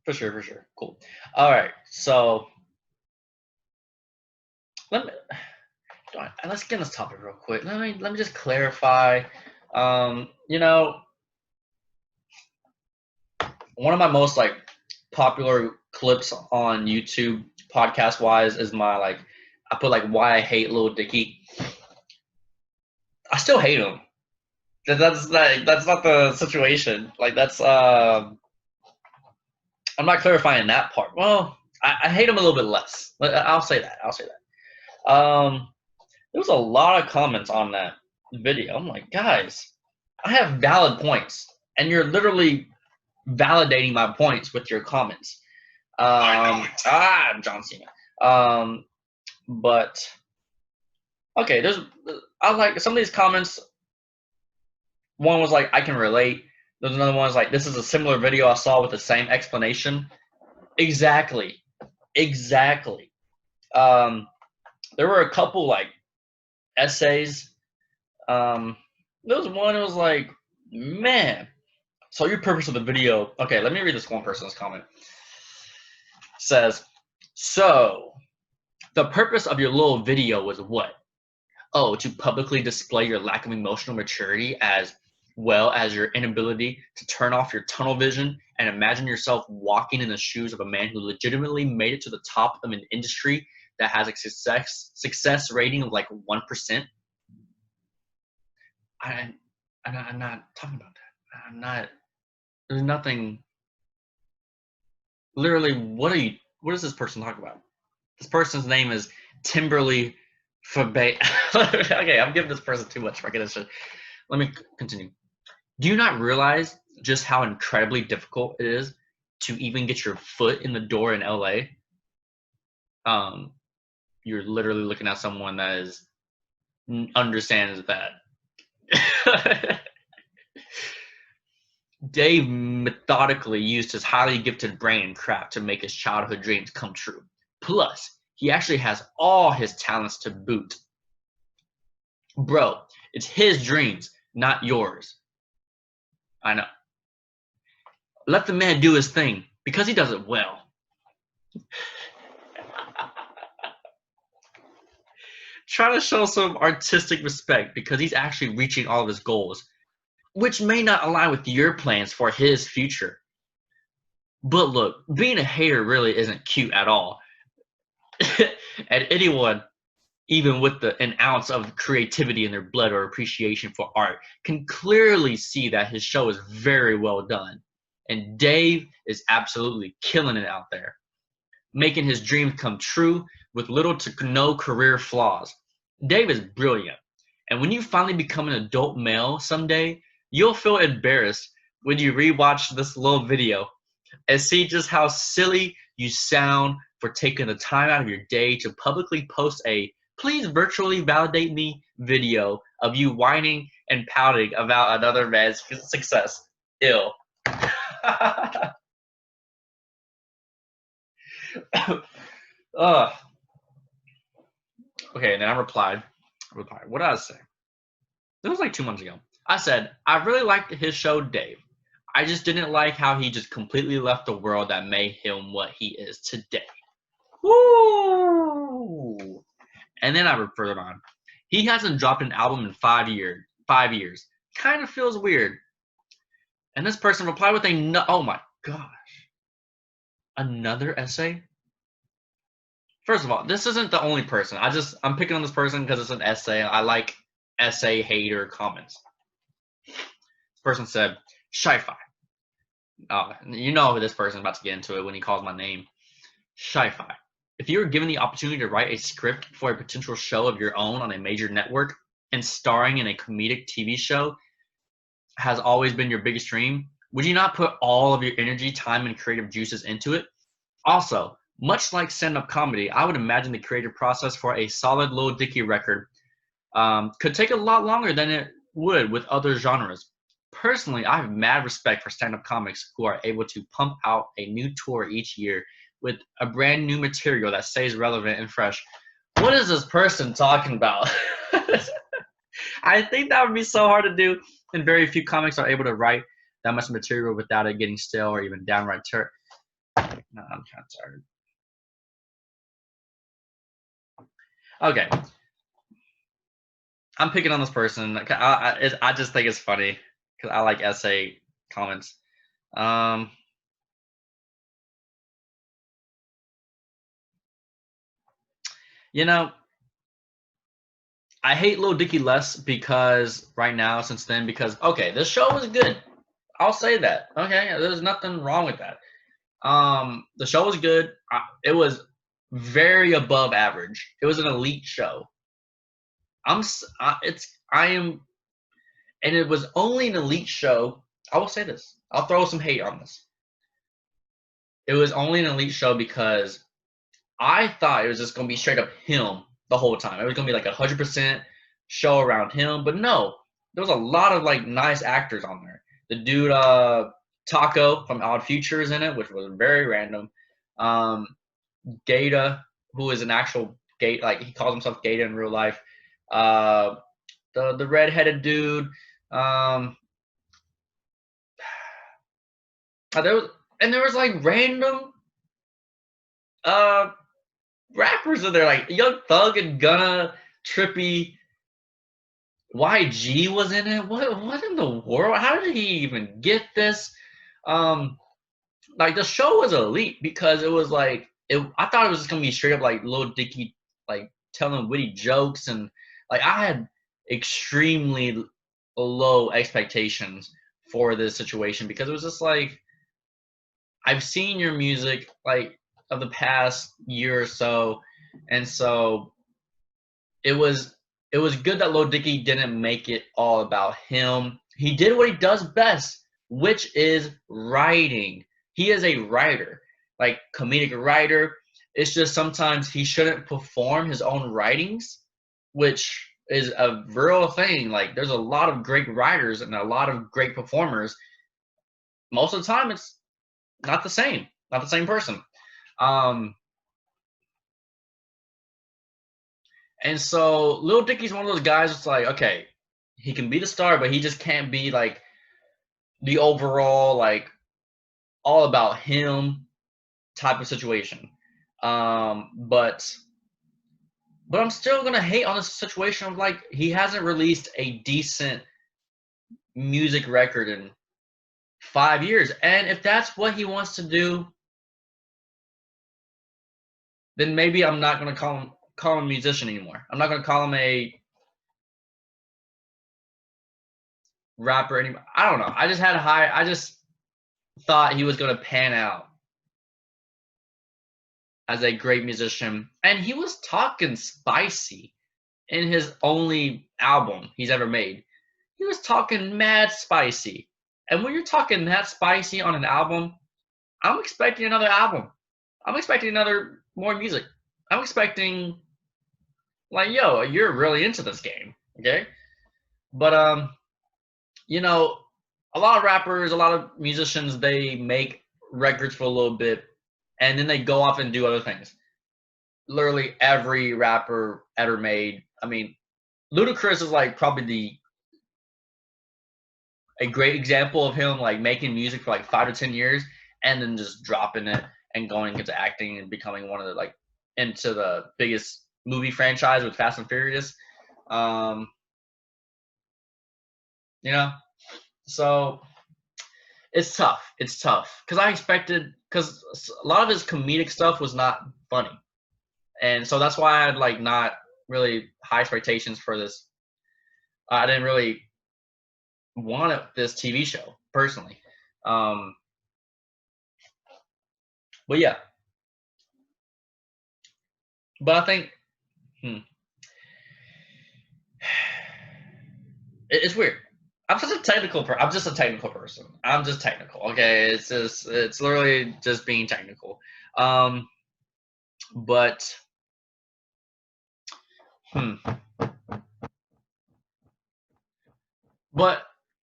For sure, for sure. Cool. All right, so let me let's get on this topic real quick. Let me just clarify. You know, one of my most like popular clips on YouTube podcast wise is my like I put like why I hate Lil Dicky. I still hate him. That's not the situation. Like that's I'm not clarifying that part. Well, I hate him a little bit less. I'll say that. I'll say that. There was a lot of comments on that video. I'm like, guys, I have valid points, and you're literally validating my points with your comments. John Cena. But okay, I like some of these comments. One was like, I can relate. There's another one was like, this is a similar video I saw with the same explanation. Exactly. There were a couple like essays. There was one. It was like, man. So your purpose of the video. Okay, let me read this one person's comment. It says, so the purpose of your little video was what? Oh, to publicly display your lack of emotional maturity as well as your inability to turn off your tunnel vision and imagine yourself walking in the shoes of a man who legitimately made it to the top of an industry that has a success rating of like 1%. I'm not talking about that. I'm not. There's nothing. Literally, what is this person talking about? This person's name is Timberly Fabe. Okay, I'm giving this person too much recognition. Let me continue. Do you not realize just how incredibly difficult it is to even get your foot in the door in LA? You're literally looking at someone that understands that. Dave methodically used his highly gifted brain and craft to make his childhood dreams come true. Plus, he actually has all his talents to boot. Bro, it's his dreams, not yours. I know. Let the man do his thing because he does it well. Try to show some artistic respect because he's actually reaching all of his goals, which may not align with your plans for his future. But look, being a hater really isn't cute at all. And anyone, even with an ounce of creativity in their blood or appreciation for art, can clearly see that his show is very well done. And Dave is absolutely killing it out there, making his dreams come true with little to no career flaws. Dave is brilliant. And when you finally become an adult male someday, you'll feel embarrassed when you rewatch this little video and see just how silly you sound for taking the time out of your day to publicly post a "please virtually validate me" video of you whining and pouting about another man's success. Ew. Okay, and then I replied. What did I say? This was like 2 months ago. I said, I really liked his show, Dave. I just didn't like how he just completely left the world that made him what he is today. Woo! And then I referred on. He hasn't dropped an album in 5 years. 5 years. Kind of feels weird. And this person replied with oh my gosh. Another essay? First of all, this isn't the only person. I'm picking on this person because it's an essay. I like essay hater comments. This person said, Shi-Fi. You know who this person is about to get into it when he calls my name. Shi-Fi. If you were given the opportunity to write a script for a potential show of your own on a major network and starring in a comedic TV show has always been your biggest dream, would you not put all of your energy, time, and creative juices into it? Also, much like stand-up comedy, I would imagine the creative process for a solid Lil Dicky record could take a lot longer than it would with other genres. Personally, I have mad respect for stand-up comics who are able to pump out a new tour each year with a brand new material that stays relevant and fresh. What is this person talking about? I think that would be so hard to do, and very few comics are able to write that much material without it getting stale or even downright No, I'm kind of tired. Okay, I'm picking on this person. I just think it's funny because I like essay comments. Um, you know, I hate Lil Dicky less because right now, since then, because okay, this show was good. I'll say that. Okay, there's nothing wrong with that. The show was good. It was very above average. It was an elite show. I am, and it was only an elite show. I will say this. I'll throw some hate on this. It was only an elite show because I thought it was just gonna be straight up him the whole time. It was gonna be like 100% show around him, but no, there was a lot of like nice actors on there. The dude, Taco from Odd Future is in it, which was very random. Um, Gata, who is an actual gate, like he calls himself Gata in real life. Uh, the redheaded dude. Um, there was there was like random uh rappers in there, like Young Thug and Gunna, Trippy, YG was in it. What in the world? How did he even get this? Um, like the show was elite because it was like I thought it was just gonna be straight up like Lil Dicky, like telling witty jokes, and like I had extremely low expectations for this situation because it was just like I've seen your music like of the past year or so, and so it was it was good that Lil Dicky didn't make it all about him. He did what he does best, which is writing. He is a writer, like comedic writer. It's just sometimes he shouldn't perform his own writings, which is a real thing. Like there's a lot of great writers and a lot of great performers. Most of the time, it's not the same person. Um, and so Lil Dicky's one of those guys. It's like, okay, he can be the star, but he just can't be like the overall, like all about him type of situation. But I'm still gonna hate on this situation of like he hasn't released a decent music record in 5 years, and if that's what he wants to do, then maybe I'm not gonna call him a musician anymore. I'm not gonna call him a rapper anymore. I don't know. I just thought he was gonna pan out as a great musician, and he was talking spicy in his only album he's ever made. He was talking mad spicy, and when you're talking that spicy on an album, I'm expecting another album. I'm expecting another more music. I'm expecting like, yo, you're really into this game, okay? But you know, a lot of rappers, a lot of musicians, they make records for a little bit, and then they go off and do other things. Literally every rapper ever made. I mean, Ludacris is like probably a great example of him like making music for like 5 to 10 years and then just dropping it and going into acting and becoming one of the like into the biggest movie franchise with Fast and Furious. Um, you know, so it's tough. It's tough because I expected because a lot of his comedic stuff was not funny, and so that's why I had like not really high expectations for this. I didn't really want this TV show personally. Um, but yeah, but I think hmm, it's weird. I'm just a technical I'm just a technical person. I'm just technical. Okay, it's literally just being technical. Um, but hmm, but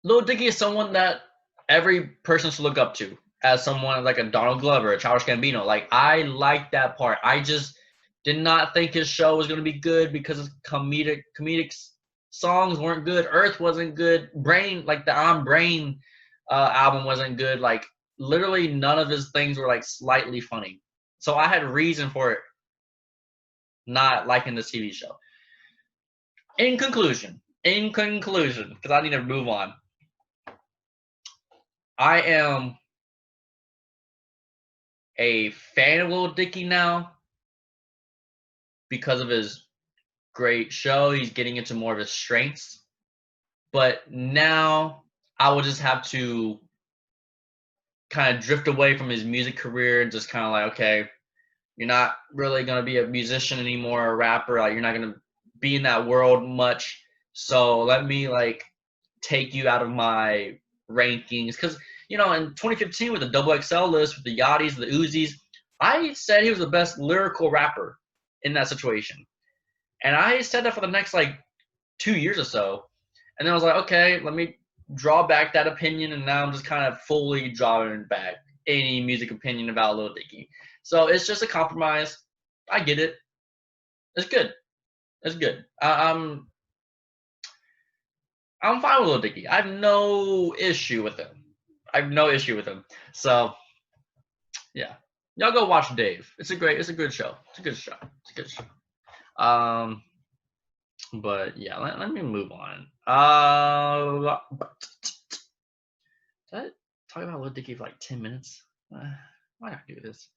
Lil Dicky is someone that every person should look up to as someone like a Donald Glover, a Childish Gambino. Like I like that part. I just did not think his show was gonna be good because his comedic songs weren't good. Earth wasn't good. Brain, like the I'm Brain album wasn't good. Like literally none of his things were like slightly funny. So I had reason for it not liking this TV show. In conclusion, because I need to move on. I am a fan of Lil Dicky now because of his great show. He's getting into more of his strengths. But now I will just have to kind of drift away from his music career and just kind of like, okay, you're not really going to be a musician anymore, a rapper. Like, you're not going to be in that world much. So let me like take you out of my rankings. Because, you know, in 2015 with the double XL list, with the Yachties, the Uzis, I said he was the best lyrical rapper in that situation. And I said that for the next like 2 years or so. And then I was like, okay, let me draw back that opinion. And now I'm just kind of fully drawing back any music opinion about Lil Dicky. So it's just a compromise. I get it. It's good. It's good. I'm fine with Lil Dicky. I have no issue with him. I have no issue with him. So yeah, y'all go watch Dave. It's a good show. It's a good show. It's a good show. But yeah, let me move on. Did I talk about Lil Dicky for like 10 minutes? Why not do this?